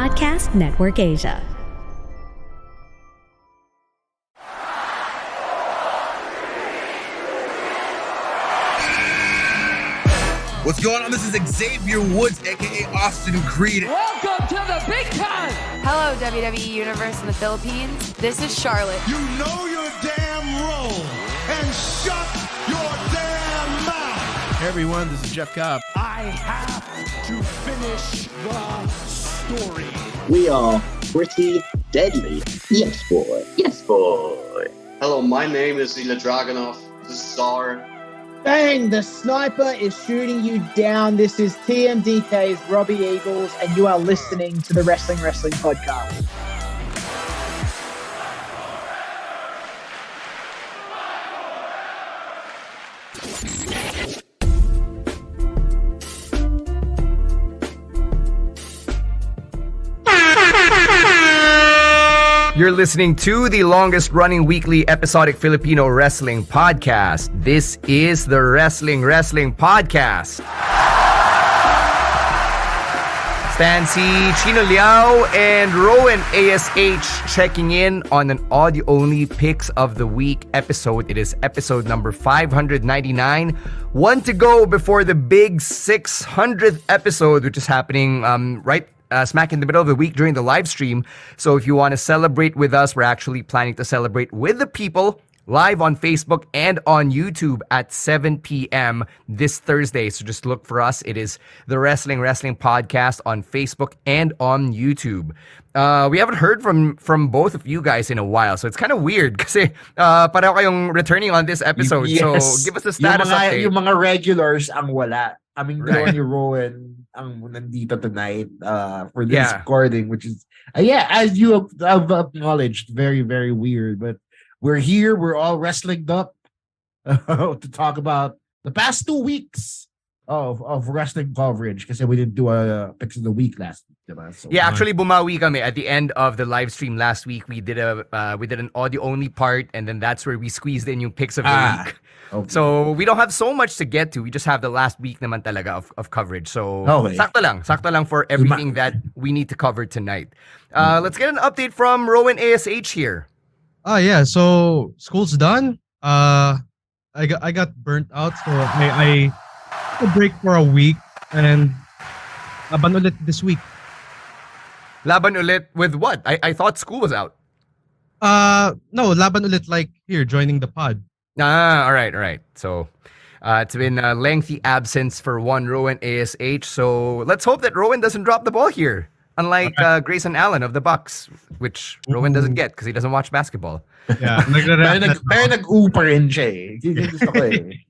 Podcast Network Asia. What's going on? This is Xavier Woods, aka Austin Creed. Welcome to the big time! Hello, WWE Universe in the Philippines. This is Charlotte. You know your damn role and shut your damn mouth. Hey everyone, this is Jeff Cobb. I have to finish the story. We are pretty deadly. Yes, boy. Yes, boy. Hello, my name is Ilya Dragunov, the Star. Bang! The sniper is shooting you down. This is TMDK's Robbie Eagles, and you are listening to the Wrestling Podcast. You're listening to the longest-running weekly episodic Filipino wrestling podcast. This is the Wrestling Podcast. Stancy, Chino and Rowen A.S.H checking in on an audio-only Picks of the Week episode. It is episode number 599. One to go before the big 600th episode, which is happening right smack in the middle of the week during the live stream. So if you want to celebrate with us, we're actually planning to celebrate with the people live on Facebook and on YouTube at 7 p.m. this Thursday. So just look for us. It is the Wrestling Podcast on Facebook and on YouTube. We haven't heard from both of you guys in a while, so it's kind of weird kasi pareho kayong returning on this episode. Yes. So give us a status update. Yung mga regulars ang wala. I mean, Right. ni Rowan ang nandito tonight for this recording, which is, as you have acknowledged, very, very weird. But we're here. We're all wrestling up to talk about the past 2 weeks of wrestling coverage kasi we didn't do a Picks of the Week last week. Diba? So, Actually bumawi kami at the end of the live stream last week. We did an audio only part, and then that's where we squeezed in yung Picks of the Week. Okay. So we don't have so much to get to. We just have the last week naman talaga of coverage. So sakto lang for everything that we need to cover tonight. Let's get an update from Rowen A.S.H here. Yeah, so school's done. I got burnt out, so I took a break for a week and laban ulit this week. Laban ulit with what? I thought school was out. No, laban ulit like here joining the pod. All right. So it's been a lengthy absence for one Rowen A.S.H. So let's hope that Rowen doesn't drop the ball here. Unlike Grayson Allen of the Bucks, which Rowen doesn't get because he doesn't watch basketball. Yeah, pero nag-upa rin siya eh. Gusto ko eh.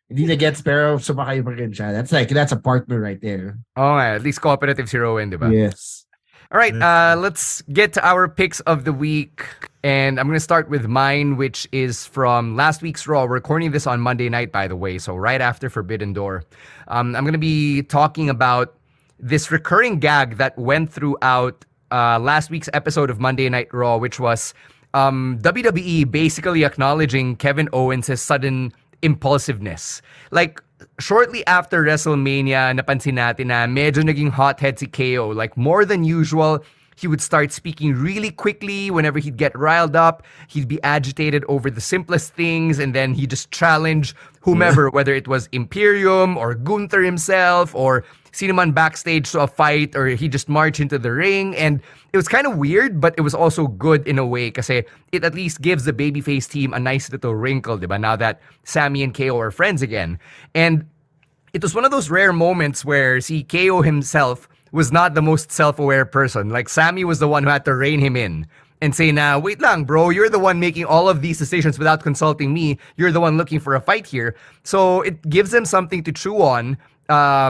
Hindi na gets pero sumakay pa rin siya. That's a partner right there. Oh, at least cooperative si Rowen, diba? Yes. All right, let's get to our picks of the week. And I'm going to start with mine, which is from last week's Raw. We're recording this on Monday night, by the way, so right after Forbidden Door. I'm going to be talking about this recurring gag that went throughout last week's episode of Monday Night Raw, which was WWE basically acknowledging Kevin Owens' sudden impulsiveness. Like, shortly after WrestleMania, napansin natin na medyo naging hothead si KO. Like, more than usual, he would start speaking really quickly whenever he'd get riled up. He'd be agitated over the simplest things, and then he'd just challenge whomever, whether it was Imperium or Gunther himself or sino man backstage to a fight, or he just march into the ring. And it was kind of weird, but it was also good in a way kasi it at least gives the babyface team a nice little wrinkle, diba? Now that Sami and KO are friends again. And it was one of those rare moments where KO himself was not the most self-aware person. Like, Sami was the one who had to rein him in and say, nah, wait lang, bro, you're the one making all of these decisions without consulting me. You're the one looking for a fight here. So it gives them something to chew on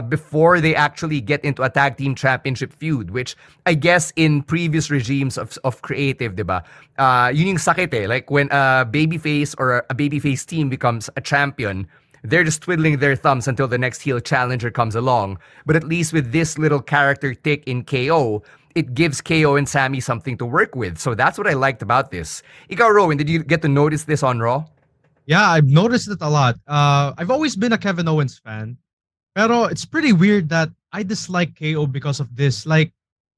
before they actually get into a tag team championship feud, which I guess in previous regimes of creative, diba? Yun yung sakit eh. Like, when a babyface or a babyface team becomes a champion, they're just twiddling their thumbs until the next heel challenger comes along. But at least with this little character tick in KO, it gives KO and Sami something to work with. So that's what I liked about this. Ikaw, Rowen, did you get to notice this on Raw? Yeah, I've noticed it a lot. I've always been a Kevin Owens fan. Pero it's pretty weird that I dislike KO because of this. Like,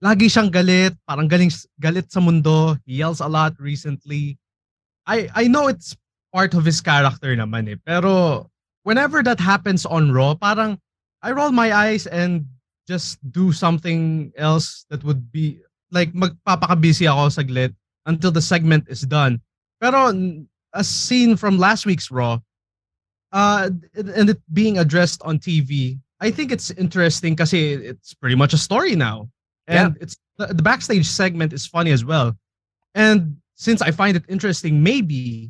lagi siyang galit, parang galit sa mundo. He yells a lot recently. I know it's part of his character naman eh. Pero whenever that happens on Raw, parang I roll my eyes and just do something else that would be like magpapaka-busy ako saglit until the segment is done. Pero as seen from last week's Raw, and it being addressed on TV, I think it's interesting kasi it's pretty much a story now. And it's the backstage segment is funny as well. And since I find it interesting, maybe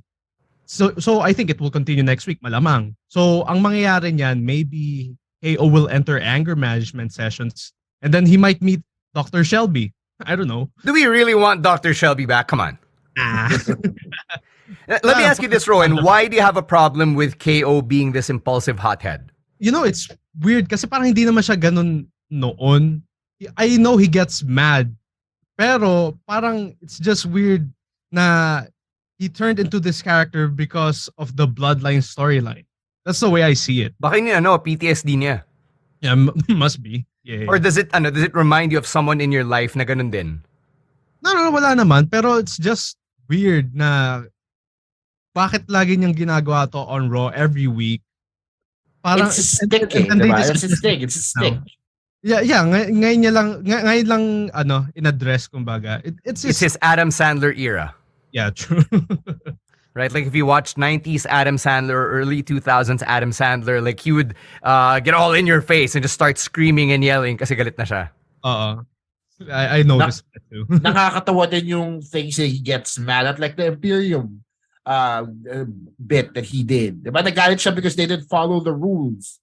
so I think it will continue next week, malamang. So ang mangyayari niyan, maybe KO will enter anger management sessions and then he might meet Dr. Shelby. I don't know. Do we really want Dr. Shelby back? Come on. Let me ask you this, Rowan. Why do you have a problem with KO being this impulsive hothead? You know, it's weird kasi parang hindi naman siya ganun noon. I know he gets mad. Pero parang it's just weird na he turned into this character because of the bloodline storyline. That's the way I see it. Baka yun, PTSD niya. Yeah, must be. Yeah. Or does it remind you of someone in your life na ganun din? No, wala naman. Pero it's just weird na bakit lagi niyang ginagawa to on Raw every week. Parang, it's a stick eh, diba? It's a stick. Yeah, ngayon lang in-address kumbaga. It's his Adam Sandler era. Yeah, true. Right, like if you watched 90s Adam Sandler or early 2000s Adam Sandler, like he would get all in your face and just start screaming and yelling kasi galit na siya. I noticed that too. Nakakatawa din yung things that he gets mad at, like the Imperium bit that he did. Diba nagalit siya because they didn't follow the rules.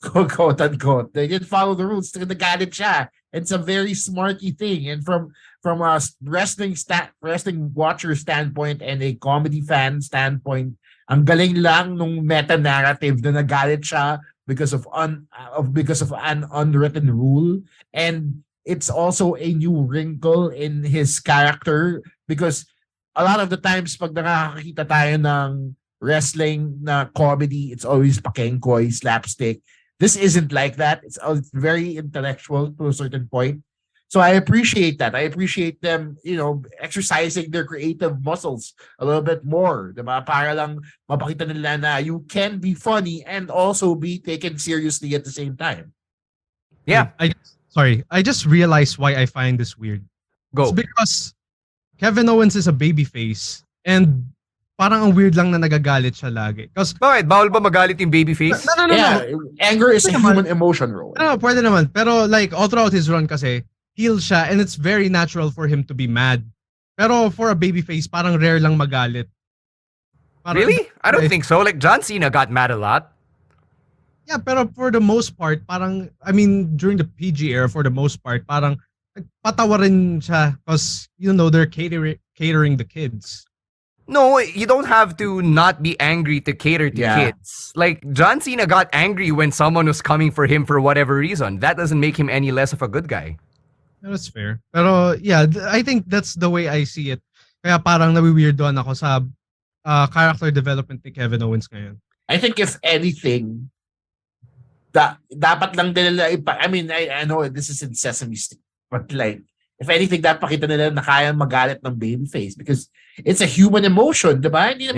Quote unquote. They didn't follow the rules. Nagalit siya. It's a very smarty thing. And from a wrestling watcher standpoint and a comedy fan standpoint, ang galing lang nung meta narrative na nagalit siya because of an unwritten rule. And it's also a new wrinkle in his character because a lot of the times pag nakakakita tayo ng wrestling na comedy, it's always pakengkoy, slapstick. This isn't like that. It's very intellectual to a certain point. So I appreciate that. I appreciate them, exercising their creative muscles a little bit more. Diba? Para lang mapakita nila na you can be funny and also be taken seriously at the same time. Yeah. I just realized why I find this weird. Go. It's because Kevin Owens is a babyface and parang ang weird lang na nagagalit siya lagi. Bakit? Bawal ba magalit yung babyface? No. Anger is a human emotion, Rowan. No, pwede naman. Pero like all throughout his run kasi, heel siya and it's very natural for him to be mad. Pero for a babyface, parang rare lang magalit. Really? I don't think so. Like John Cena got mad a lot. Yeah, pero for the most part, parang, during the PG era, for the most part, parang patawa rin siya because, they're catering the kids. No, you don't have to not be angry to cater to kids. Like, John Cena got angry when someone was coming for him for whatever reason. That doesn't make him any less of a good guy. That's fair. Pero, yeah, I think that's the way I see it. Kaya parang nawiweirdoan ako sa character development ni Kevin Owens ngayon. I think if anything, dapat lang nila, I know this is in Sesame Street, but like, if anything, dapat pakita nila na kaya magalit ng babyface because it's a human emotion, diba? Hindi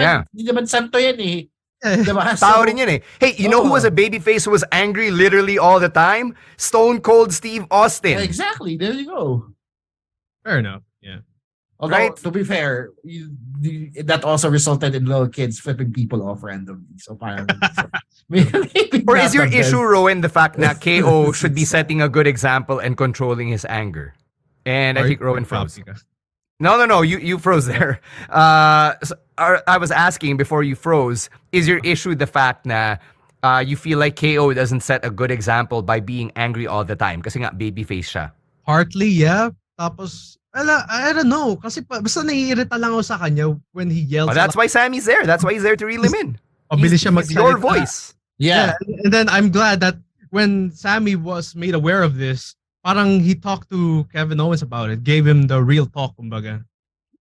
naman santo yan eh. Diba? Tao rin yan eh. Hey, you know who was a babyface who was angry literally all the time? Stone Cold Steve Austin. Exactly. There you go. Fair enough. Yeah. Although, to be fair, that also resulted in little kids flipping people off randomly. So, parang, or is your issue, Rowan, the fact that KO should be setting a good example and controlling his anger? And I think Rowan froze. No. You froze there. I was asking before you froze, is your issue the fact na you feel like KO doesn't set a good example by being angry all the time? Kasi nga, babyface siya. Partly, yeah. Tapos, I don't know. Kasi basta naiirita lang ako sa kanya when he yells. Oh, that's why Sami's there. That's why he's there to reel him in. Bilis siya He's your voice. Yeah. And then I'm glad that when Sami was made aware of this, parang he talked to Kevin Owens about it, gave him the real talk, kumbaga.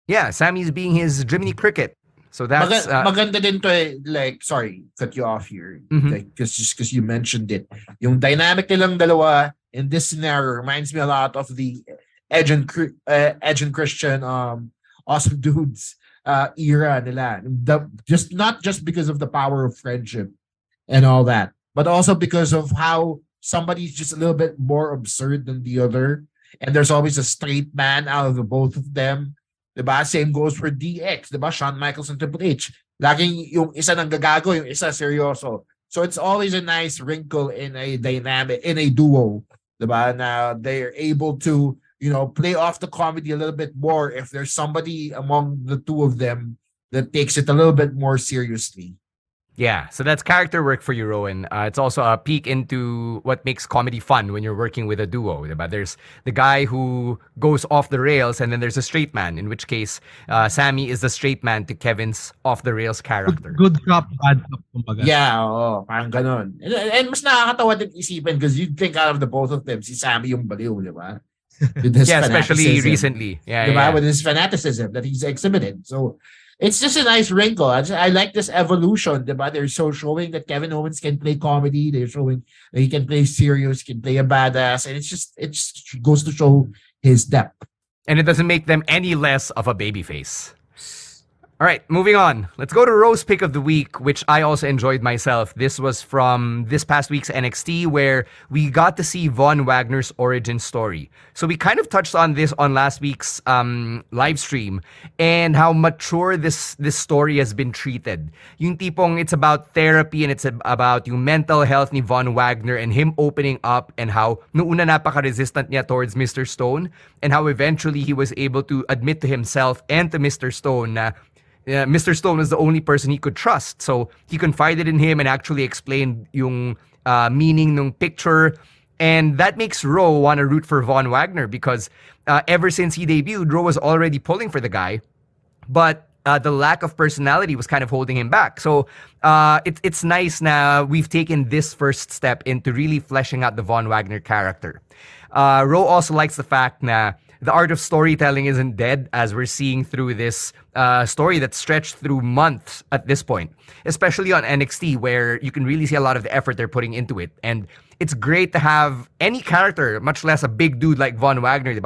Yeah, Sami's being his Jiminy Cricket. So that's maganda din to like, sorry, cut you off here. Like, because you mentioned it. Yung dynamic nilang dalawa in this scenario reminds me a lot of the Edge and Christian awesome dudes era nila. Just not just because of the power of friendship and all that, but also because of how somebody's just a little bit more absurd than the other. And there's always a straight man out of the both of them. Diba? Same goes for DX, diba? Shawn Michaels and Triple H. Laging yung isa nang gagago, yung isa seryoso. So it's always a nice wrinkle in a dynamic, in a duo. Diba? Now they're able to, play off the comedy a little bit more if there's somebody among the two of them that takes it a little bit more seriously. Yeah, so that's character work for you, Rowan. It's also a peek into what makes comedy fun when you're working with a duo. Diba? There's the guy who goes off the rails, and then there's a straight man, in which case, Sami is the straight man to Kevin's off-the-rails character. Good cop, bad cop, kumbaga. Yeah, parang ganon. And mas nakakatawa din isipin because you'd think out of the both of them, si Sami yung baliw, di ba? Yeah, especially recently. Yeah, yeah. With his fanaticism that he's exhibited. So, it's just a nice wrinkle. I like this evolution, diba? They're showing that Kevin Owens can play comedy. They're showing that he can play serious, can play a badass, and it just goes to show his depth. And it doesn't make them any less of a babyface. All right, moving on. Let's go to Rose Pick of the Week, which I also enjoyed myself. This was from this past week's NXT, where we got to see Von Wagner's origin story. So we kind of touched on this on last week's live stream and how mature this story has been treated. Yung tipong it's about therapy and it's about yung mental health ni Von Wagner and him opening up and how noong una napaka-resistant niya towards Mr. Stone and how eventually he was able to admit to himself and to Mr. Stone na Mr. Stone was the only person he could trust. So he confided in him and actually explained yung meaning ng picture. And that makes Ro want to root for Von Wagner because ever since he debuted, Ro was already pulling for the guy. But the lack of personality was kind of holding him back. So it's nice now we've taken this first step into really fleshing out the Von Wagner character. Ro also likes the fact na the art of storytelling isn't dead, as we're seeing through this story that's stretched through months at this point, especially on NXT, where you can really see a lot of the effort they're putting into it. And it's great to have any character, much less a big dude like Von Wagner,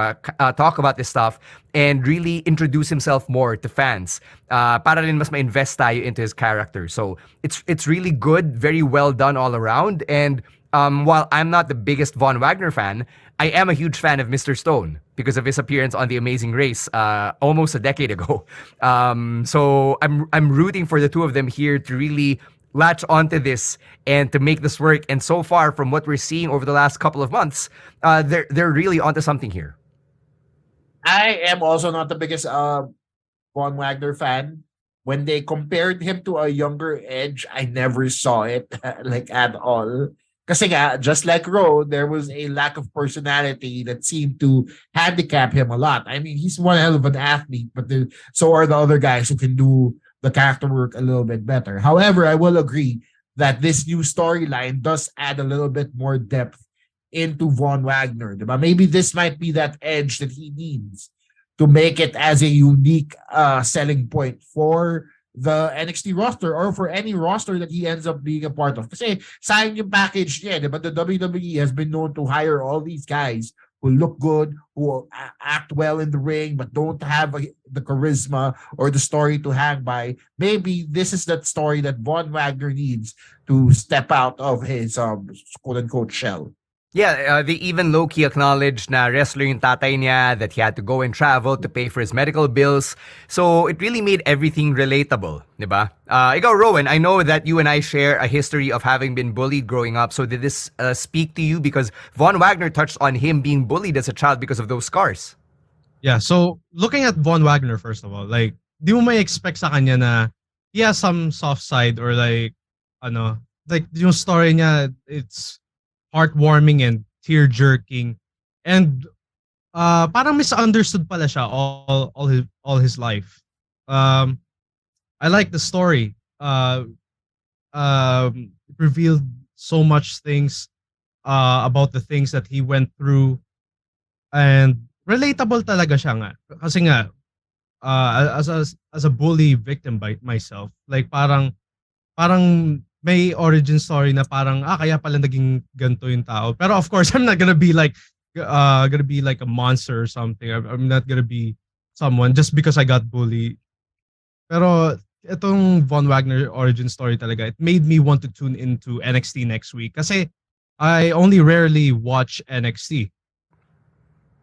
talk about this stuff and really introduce himself more to fans. Para rin mas ma-invest tayo into his character. So it's really good, very well done all around. And while I'm not the biggest Von Wagner fan, I am a huge fan of Mr. Stone because of his appearance on The Amazing Race almost a decade ago. So I'm rooting for the two of them here to really latch onto this and to make this work. And so far, from what we're seeing over the last couple of months, they're really onto something here. I am also not the biggest Von Wagner fan. When they compared him to a younger Edge, I never saw it like at all. Kasi nga, just like Ro, there was a lack of personality that seemed to handicap him a lot. I mean, he's one hell of an athlete, but so are the other guys who can do the character work a little bit better. However, I will agree that this new storyline does add a little bit more depth into Von Wagner. Diba? Maybe this might be that edge that he needs to make it as a unique selling point for the NXT roster or for any roster that he ends up being a part of. Kasi sayang yung package niya, but the WWE has been known to hire all these guys who look good, who act well in the ring, but don't have the charisma or the story to hang by. Maybe this is that story that Von Wagner needs to step out of his quote-unquote shell. Yeah, they even low-key acknowledged na wrestler yung tatay niya, that he had to go and travel to pay for his medical bills. So it really made everything relatable, diba? Ikaw, Rowan, I know that you and I share a history of having been bullied growing up. So did this speak to you? Because Von Wagner touched on him being bullied as a child because of those scars. Yeah, so looking at Von Wagner, first of all, like, di mo may expect sa kanya na he has some soft side or like yung story niya, it's heartwarming and tear-jerking, and parang misunderstood pala siya all his life. I like the story. Revealed so much things about the things that he went through, and relatable talaga siya nga. Kasi nga as a bully victim by myself, like parang may origin story na parang kaya pala naging ganito yung tao. Pero of course, I'm not gonna be like gonna be like a monster or something. I'm not gonna be someone just because I got bullied. Pero itong Von Wagner origin story talaga, it made me want to tune into NXT next week. Kasi I only rarely watch NXT.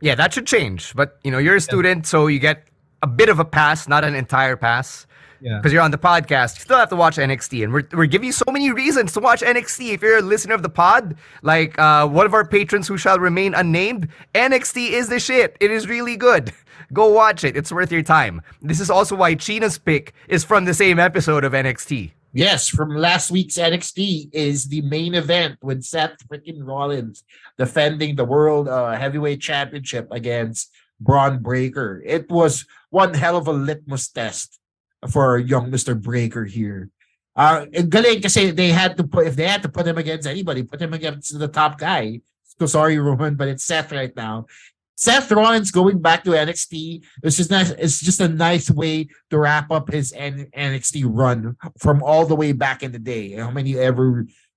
Yeah, that should change. But, you're a student, so you get a bit of a pass, not an entire pass. Yeah. Because you're on the podcast, you still have to watch NXT. And we're giving you so many reasons to watch NXT. If you're a listener of the pod, like one of our patrons who shall remain unnamed, NXT is the shit. It is really good. Go watch it. It's worth your time. This is also why Chino's pick is from the same episode of NXT. Yes, from last week's NXT is the main event with Seth freaking Rollins defending the World Heavyweight Championship against Bron Breakker. It was one hell of a litmus test for young Mr. Breakker here. Galing kasi if they had to put him against anybody, put him against the top guy. So sorry, Roman, but it's Seth right now. Seth Rollins going back to NXT. It's just a nice way to wrap up his NXT run from all the way back in the day.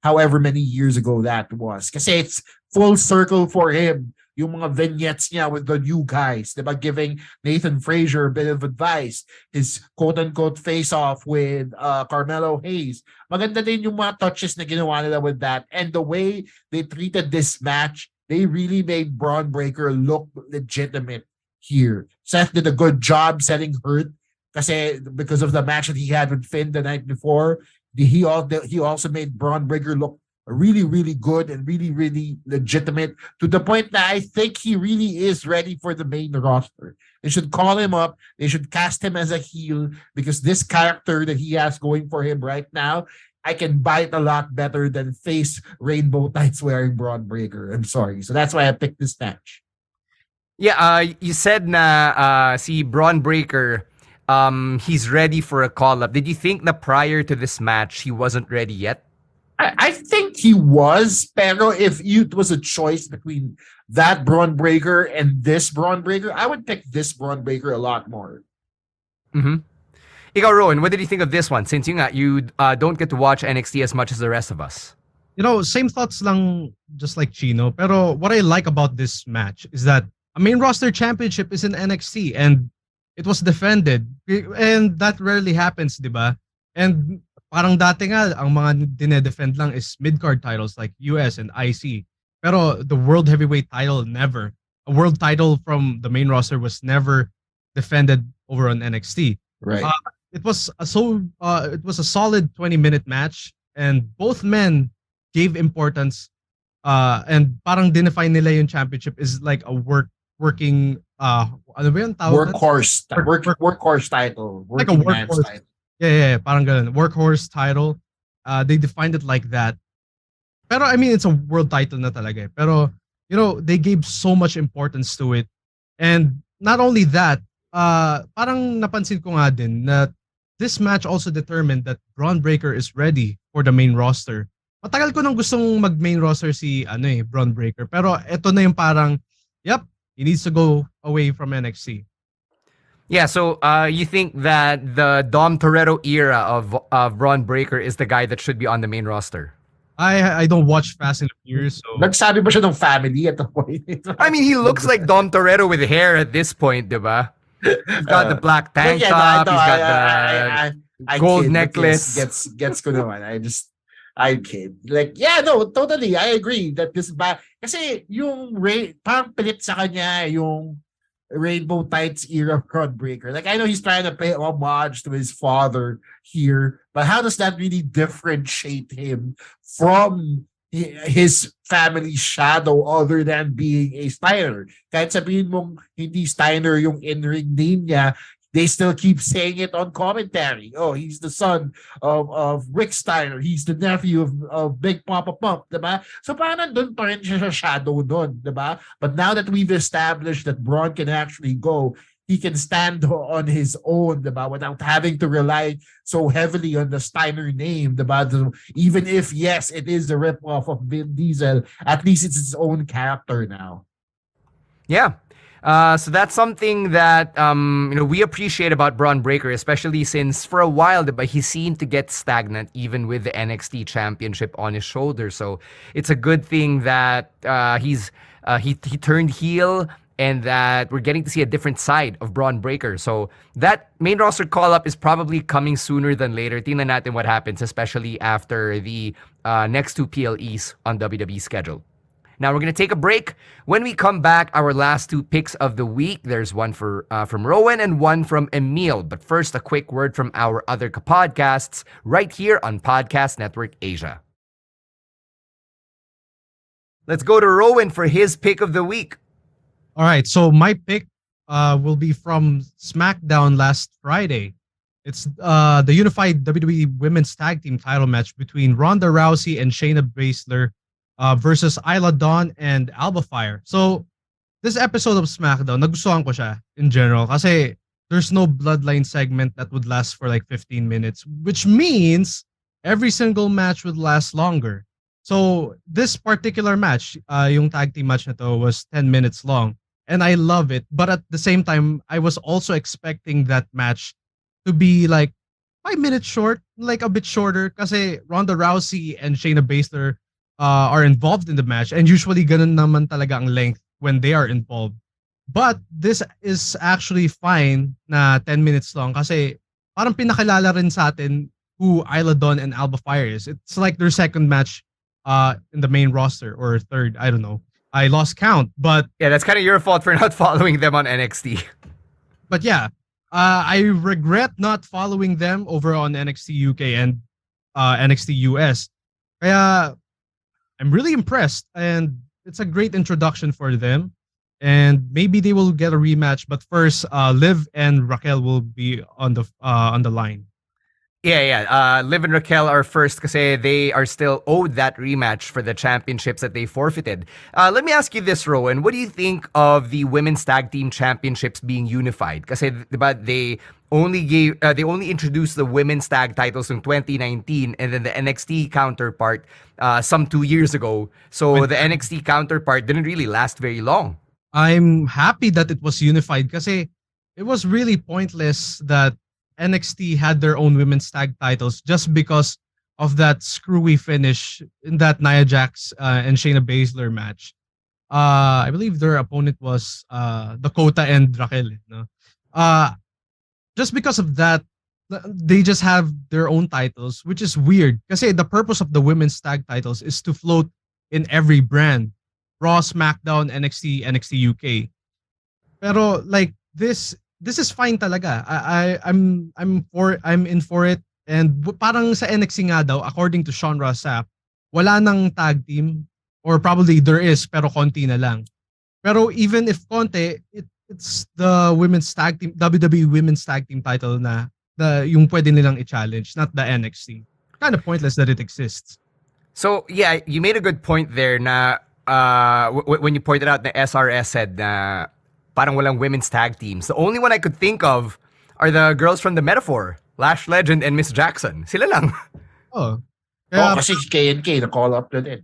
However many years ago that was. Kasi it's full circle for him. Yung mga vignettes niya with the new guys, diba? Giving Nathan Frazier a bit of advice. His quote-unquote face-off with Carmelo Hayes. Maganda din yung mga touches na ginawa nila with that. And the way they treated this match, they really made Bron Breakker look legitimate here. Seth did a good job selling hurt because of the match that he had with Finn the night before. He also made Bron Breakker look really, really good and really, really legitimate to the point that I think he really is ready for the main roster. They should call him up. They should cast him as a heel because this character that he has going for him right now, I can buy it a lot better than face rainbow tights wearing Bron Breakker. I'm sorry. So that's why I picked this match. Yeah, you said na si Bron Breakker, he's ready for a call-up. Did you think that prior to this match, he wasn't ready yet? I think he was, pero if it was a choice between that Bron Breakker and this Bron Breakker, I would pick this Bron Breakker a lot more. Mm-hmm. Ikaw, Rowan, what did you think of this one? Since you don't get to watch NXT as much as the rest of us. Same thoughts lang, just like Chino. Pero what I like about this match is that a main roster championship is in NXT and it was defended. And that rarely happens, diba? And parang dati nga, ang mga dinedefend lang is mid-card titles like US and IC. Pero the World Heavyweight title, never. A world title from the main roster was never defended over on NXT. Right. It was a solid 20-minute match and both men gave importance and parang dinefine nila yung championship is like a working ano ba yung tawag? Workhorse title. Like a workhorse title. Yeah, parang ganun. Workhorse title. They defined it like that. Pero I mean, it's a world title na talaga. Pero, they gave so much importance to it. And not only that, parang napansin ko nga din na this match also determined that Bron Breakker is ready for the main roster. Matagal ko nang gustong mag-main roster si Bron Breakker. Pero ito na yung parang, yep, he needs to go away from NXT. Yeah, so you think that the Dom Toretto era of Bron Breakker is the guy that should be on the main roster? I don't watch Fast and Furious, so... Nagsabi ba siya ng family at the point? I mean, he looks like Dom Toretto with hair at this point, diba? He's got the black tank top, he's got the gold necklace. Gets ko naman. I kid. Like, yeah, no, totally. I agree that this kasi yung parang pilit sa kanya yung Rainbow Tights era of Bron Breakker. Like, I know he's trying to pay homage to his father here, but how does that really differentiate him from his family shadow other than being a Steiner? Kahit sabihin mong hindi Steiner yung in-ring name niya, they still keep saying it on commentary. Oh, he's the son of Rick Steiner. He's the nephew of Big Papa Pump, diba? So parang nandun pa rin siya sa shadow nun, diba? But now that we've established that Bron can actually go, he can stand on his own, diba? Without having to rely so heavily on the Steiner name, diba? Even if, yes, it is a ripoff of Vin Diesel, at least it's its own character now. Yeah. So that's something that we appreciate about Bron Breakker, especially since for a while he seemed to get stagnant even with the NXT championship on his shoulder. So it's a good thing that he's he turned heel, and that we're getting to see a different side of Bron Breakker. So that main roster call-up is probably coming sooner than later. Tingnan natin what happens, especially after the next 2 PLEs on WWE schedule. Now we're going to take a break. When we come back, our last 2 picks of the week. There's one from Rowan and one from Emile. But first, a quick word from our other podcasts right here on Podcast Network Asia. Let's go to Rowan for his pick of the week. All right, so my pick will be from SmackDown last Friday. It's the unified WWE Women's Tag Team title match between Ronda Rousey and Shayna Baszler versus Isla Dawn and Alba Fyre. So this episode of SmackDown, nagustuhan ko siya in general kasi there's no bloodline segment that would last for like 15 minutes, which means every single match would last longer. So this particular match, yung tag team match na to, was 10 minutes long. And I love it. But at the same time, I was also expecting that match to be like 5 minutes short, like a bit shorter. Kasi Ronda Rousey and Shayna Baszler are involved in the match. And usually ganun naman talaga ang length when they are involved. But this is actually fine na 10 minutes long kasi parang pinakilala rin sa atin who Isla Dawn and Alba Fyre is. It's like their second match in the main roster, or third, I don't know. I lost count, but yeah, that's kind of your fault for not following them on NXT. But yeah, I regret not following them over on NXT UK and NXT US. Kaya I'm really impressed, and it's a great introduction for them. And maybe they will get a rematch, but first, Liv and Raquel will be on the line. Yeah. Liv and Raquel are first kasi they are still owed that rematch for the championships that they forfeited. Let me ask you this, Rowan. What do you think of the women's tag team championships being unified? Kasi diba, they only introduced the women's tag titles in 2019, and then the NXT counterpart some 2 years ago. So the NXT counterpart didn't really last very long. I'm happy that it was unified kasi it was really pointless that NXT had their own women's tag titles just because of that screwy finish in that Nia Jax and Shayna Baszler match. I believe their opponent was Dakota and Raquel. No? Just because of that, they just have their own titles, which is weird. Kasi the purpose of the women's tag titles is to float in every brand. Raw, SmackDown, NXT, NXT UK. Pero like this is fine talaga. I'm in for it, and parang sa NXT nga daw, according to Sean Ross Sapp, wala nang tag team, or probably there is pero konti na lang. Pero even if konti, it's the women's tag team, WWE women's tag team title na yung pwede nilang i-challenge, not the NXT. Kind of pointless that it exists. So yeah, you made a good point there na when you pointed out the SRS said na parang walang women's tag teams. The only one I could think of are the girls from the Metaphor, Lash Legend and Miss Jackson. Sila lang. Oh. Kasi K&K na call up to it.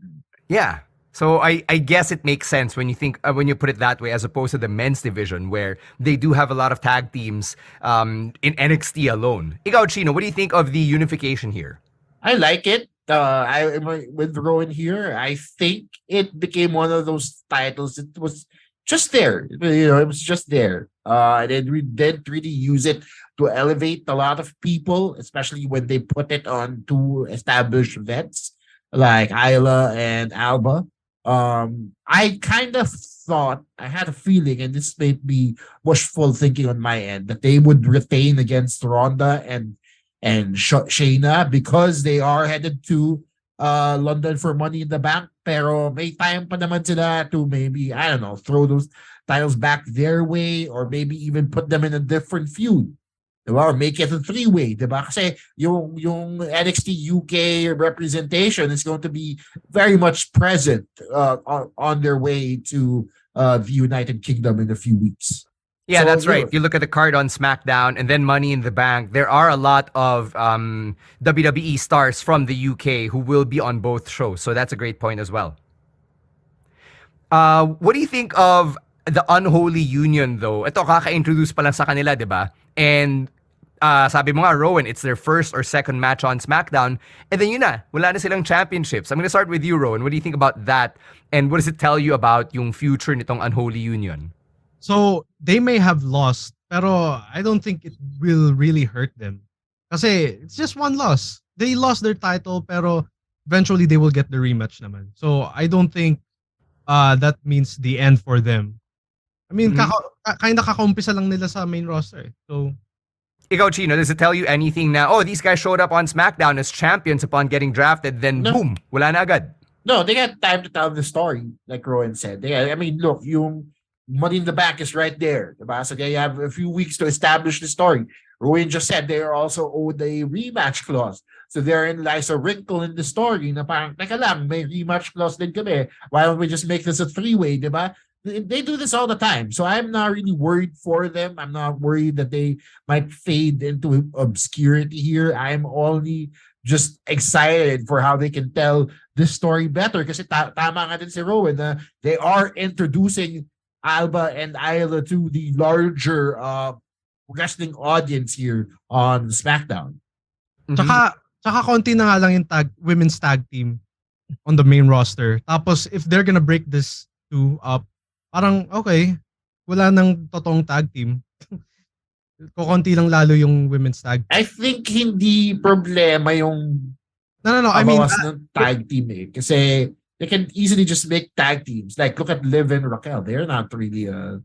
Yeah. So I guess it makes sense when you think when you put it that way, as opposed to the men's division where they do have a lot of tag teams in NXT alone. Ikaw, Chino, what do you think of the unification here? I like it. With Rowan here, I think it became one of those titles. It was just there, it was just there. They didn't really use it to elevate a lot of people, especially when they put it on two established vets like Isla and Alba. I kind of thought, I had a feeling, and this may be wishful thinking on my end, that they would retain against Ronda and Shayna because they are headed to London for Money in the Bank. Pero may time pa naman sila to maybe, I don't know, throw those titles back their way, or maybe even put them in a different feud. Diba? Or make it a three-way. Diba? Kasi yung NXT UK representation is going to be very much present on their way to the United Kingdom in a few weeks. Yeah, so, that's right. If you look at the card on SmackDown and then Money in the Bank, there are a lot of WWE stars from the UK who will be on both shows. So that's a great point as well. What do you think of the Unholy Union though? Ito, kaka-introduce pa lang sa kanila, di ba? And sabi mo nga, Rowan, it's their first or second match on SmackDown. And then yun na, wala na silang championships. I'm gonna start with you, Rowan. What do you think about that? And what does it tell you about yung future nitong Unholy Union? So, they may have lost, pero I don't think it will really hurt them. Kasi it's just one loss. They lost their title, pero eventually they will get the rematch naman. So, I don't think that means the end for them. I mean, kinda kakaumpisa lang nila sa main roster. So, Ikaw, Chino, does it tell you anything na, oh, these guys showed up on SmackDown as champions upon getting drafted, then boom, wala na agad? No, they got time to tell the story, like Rowan said. I mean, look, yung Money in the Bank is right there. Diba? So they have a few weeks to establish the story. Rowan just said they are also owed a rematch clause. So therein lies a wrinkle in the story na parang, teka lang, may rematch clause din kami. Why don't we just make this a three-way, diba? They do this all the time. So I'm not really worried for them. I'm not worried that they might fade into obscurity here. I'm only just excited for how they can tell this story better. Kasi tama nga din si Rowan na they are introducing Alba and Isla to the larger wrestling audience here on SmackDown. Tsaka konti na nga lang yung women's tag team on the main roster. Tapos if they're gonna break this two up, parang okay, wala nang totoong tag team. Kukunti lang lalo yung women's tag. I think hindi problema yung No. I mean, ng tag team eh. Kasi they can easily just make tag teams. Like, look at Liv and Raquel. They're not really a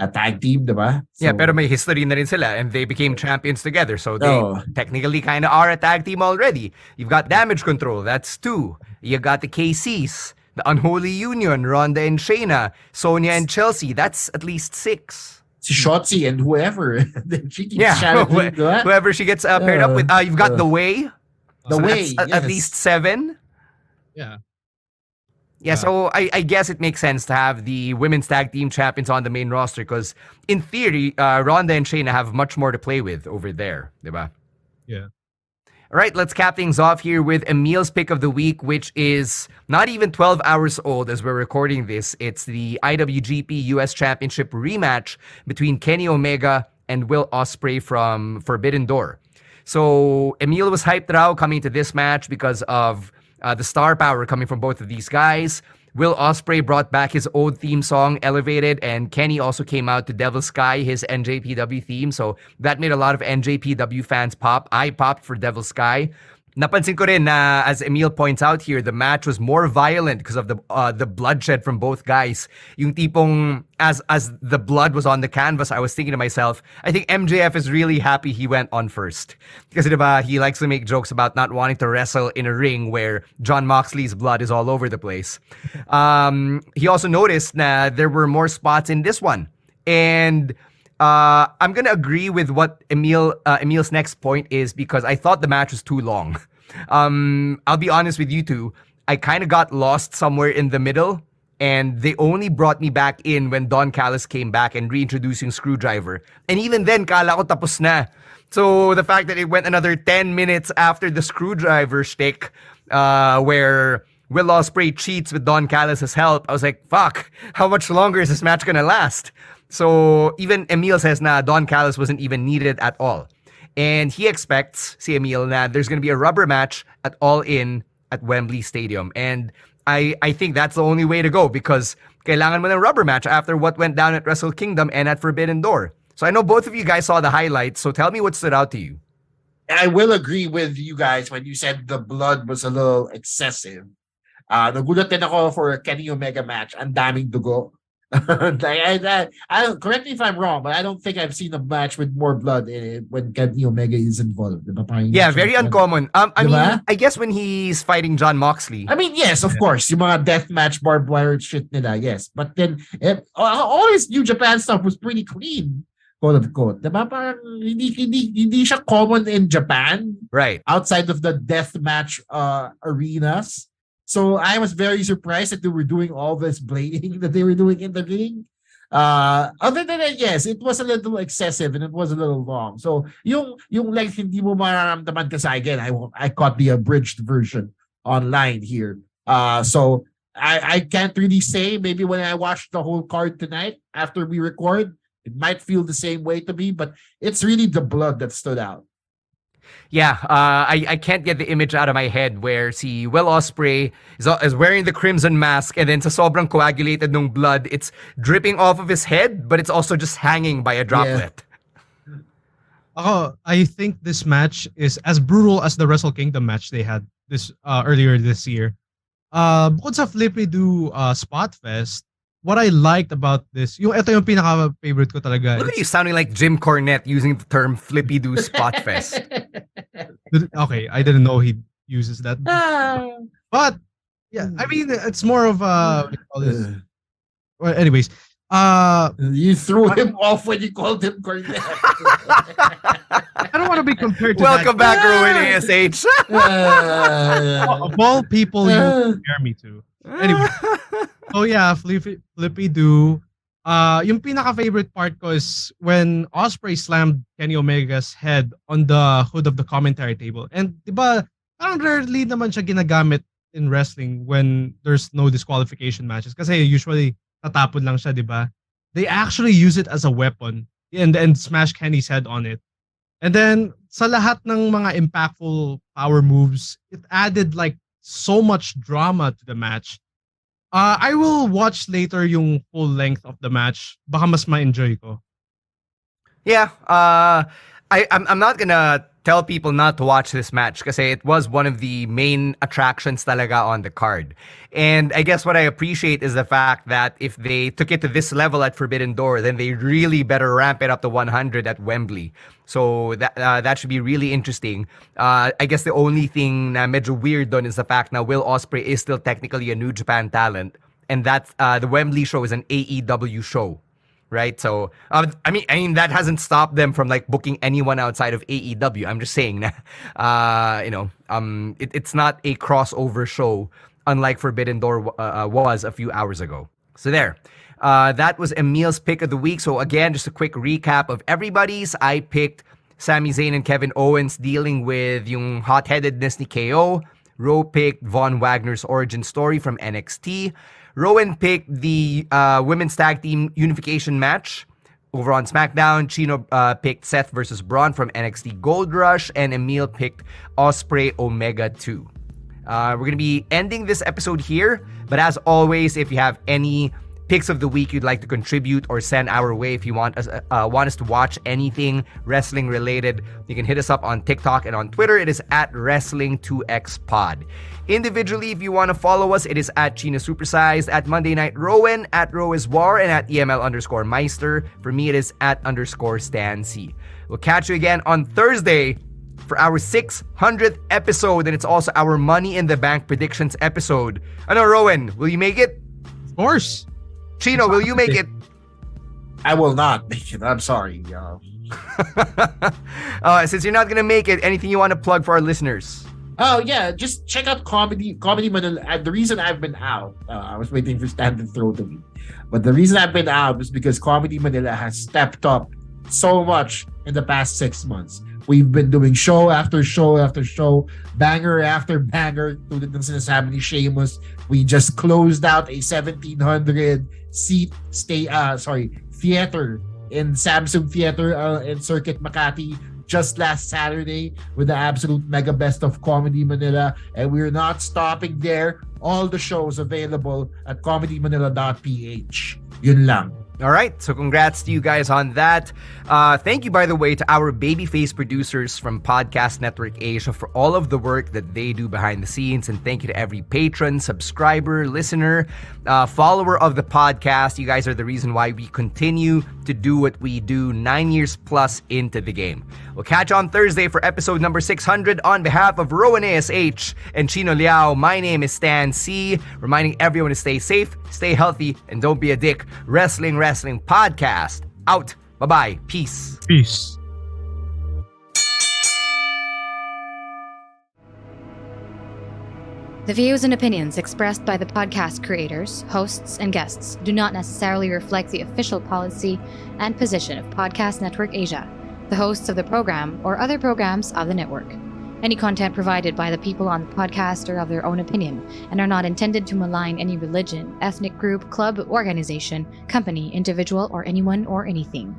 tag team, diba? So, yeah, pero may history na rin sila and they became champions together. So they technically kind of are a tag team already. You've got Damage Control. That's 2. You got the KCs. The Unholy Union, Ronda and Shayna, Sonya and Chelsea. That's at least 6. Si Shotzi and whoever. She keeps shouting, whoever she gets paired up with. You've got The Way. The Way, that's at least 7. Yeah, so I guess it makes sense to have the women's tag team champions on the main roster because in theory, Ronda and Shayna have much more to play with over there, diba? Yeah. All right, let's cap things off here with Emile's pick of the week, which is not even 12 hours old as we're recording this. It's the IWGP US Championship rematch between Kenny Omega and Will Ospreay from Forbidden Door. So Emile was hyped out coming to this match because of the star power coming from both of these guys. Will Ospreay brought back his old theme song, Elevated, and Kenny also came out to Devil Sky, his NJPW theme. So that made a lot of NJPW fans pop. I popped for Devil Sky. Napansin ko rin na, as Emile points out here, the match was more violent because of the bloodshed from both guys. Yung tipong, as the blood was on the canvas, I was thinking to myself, I think MJF is really happy he went on first. Because diba, he likes to make jokes about not wanting to wrestle in a ring where Jon Moxley's blood is all over the place. He also noticed that there were more spots in this one. And I'm going to agree with what Emile's next point is because I thought the match was too long. I'll be honest with you two. I kind of got lost somewhere in the middle and they only brought me back in when Don Callis came back and reintroducing Screwdriver. And even then, kala ko tapos na. So the fact that it went another 10 minutes after the Screwdriver shtick where Will Ospreay cheats with Don Callis' help, I was like, fuck, how much longer is this match going to last? So even Emile says Don Callis wasn't even needed at all. And he expects, si Emile, there's going to be a rubber match at All In at Wembley Stadium. And I think that's the only way to go because kailangan mo ng rubber match after what went down at Wrestle Kingdom and at Forbidden Door. So I know both of you guys saw the highlights, so tell me what stood out to you. I will agree with you guys when you said the blood was a little excessive. Nagulat din ako for a Kenny Omega match. Ang daming dugo. I correct me if I'm wrong, but I don't think I've seen a match with more blood in it when Kenny Omega is involved. Yeah, very uncommon. I mean, I guess when he's fighting Jon Moxley. I mean, yes, of course. Yung mga deathmatch barbed wire shit nila, yes. But then, all his New Japan stuff was pretty clean, quote unquote. Diba? Parang hindi siya common in Japan. Right. Outside of the deathmatch arenas. So I was very surprised that they were doing all this blading that they were doing in the ring. Other than that, yes, it was a little excessive and it was a little long. So yung length hindi mo mararamdaman kasi again, I caught the abridged version online here. So I can't really say. Maybe when I watch the whole card tonight after we record, It might feel the same way to me, but it's really the blood that stood out. Yeah, I can't get the image out of my head where si Will Ospreay is wearing the crimson mask and then sa sobrang coagulated ng blood, it's dripping off of his head, but it's also just hanging by a droplet. I think this match is as brutal as the Wrestle Kingdom match they had this earlier this year. Bukod sa Flippy Do Spot Fest, what I liked about this, ito yung pinaka-favorite ko talaga. Look at you sounding like Jim Cornette using the term Flippy Do Spot Fest. Okay, I didn't know he uses that. But, yeah, I mean, it's more of what do you call this? Well, anyways. You threw him off when you called him Cornette. I don't want to be compared to Welcome back, Rowen A.S.H. Of all people you compare me to. Anyway. Oh yeah, Flippy Do. Yung pinaka-favorite part ko is when Ospreay slammed Kenny Omega's head on the hood of the commentary table. And diba, parang rarely naman siya ginagamit in wrestling when there's no disqualification matches. Kasi usually, tatapon lang siya, diba? They actually use it as a weapon and smash Kenny's head on it. And then, sa lahat ng mga impactful power moves, it added like so much drama to the match. I will watch later yung full length of the match. Baka mas ma-enjoy ko. Yeah, I'm not gonna tell people not to watch this match because it was one of the main attractions talaga on the card. And I guess what I appreciate is the fact that if they took it to this level at Forbidden Door, then they really better ramp it up to 100 at Wembley. So that should be really interesting. I guess the only thing na medyo weird dun is the fact that Will Ospreay is still technically a New Japan talent, and that's the Wembley show is an AEW show. Right, so I mean that hasn't stopped them from like booking anyone outside of AEW. I'm just saying, it's not a crossover show, unlike Forbidden Door was a few hours ago. So there, that was Emile's pick of the week. So again, just a quick recap of everybody's. I picked Sami Zayn and Kevin Owens dealing with yung hotheadedness ni KO. Ro picked Von Wagner's origin story from NXT. Rowan picked the women's tag team unification match over on SmackDown. Chino picked Seth versus Bron from NXT Gold Rush. And Emile picked Ospreay Omega 2. We're going to be ending this episode here. But as always, if you have any picks of the week you'd like to contribute or send our way, if you want us to watch anything wrestling related, you can hit us up on TikTok and on Twitter. It is at Wrestling2XPod. Individually, if you want to follow us, it is at Chino Supersized, at Monday Night Rowan, at Roiswar, and at EML_Meister. For me, it is at _Stan C. We'll catch you again on Thursday for our 600th episode, and it's also our Money in the Bank predictions episode. Ano, Rowan, will you make it? Of course. Chino, will you make it? I will not make it. I'm sorry. Since you're not gonna make it, anything you want to plug for our listeners? Oh yeah, just check out Comedy Manila. The reason I've been out, I was waiting for Stan to throw to me, but the reason I've been out is because Comedy Manila has stepped up so much in the past 6 months. We've been doing show after show after show, banger after banger. Tulad ng sinasabi ni Sheamus, we just closed out a 1,700 seat theater in Samsung Theater in Circuit Makati just last Saturday with the absolute mega best of Comedy Manila, and we're not stopping there. All the shows available at comedymanila.ph. Yun lang. All right, so congrats to you guys on that. Thank you, by the way, to our babyface producers from Podcast Network Asia for all of the work that they do behind the scenes. And thank you to every patron, subscriber, listener, follower of the podcast. You guys are the reason why we continue to do what we do 9 years plus into the game. We'll catch you on Thursday for episode number 600. On behalf of Rowen A.S.H. and Chino Liao, my name is Stan C. Reminding everyone to stay safe, stay healthy, and don't be a dick. Wrestling Podcast out. Bye-bye. Peace. Peace. The views and opinions expressed by the podcast creators, hosts, and guests do not necessarily reflect the official policy and position of Podcast Network Asia, the hosts of the program, or other programs of the network. Any content provided by the people on the podcast are of their own opinion and are not intended to malign any religion, ethnic group, club, organization, company, individual, or anyone or anything.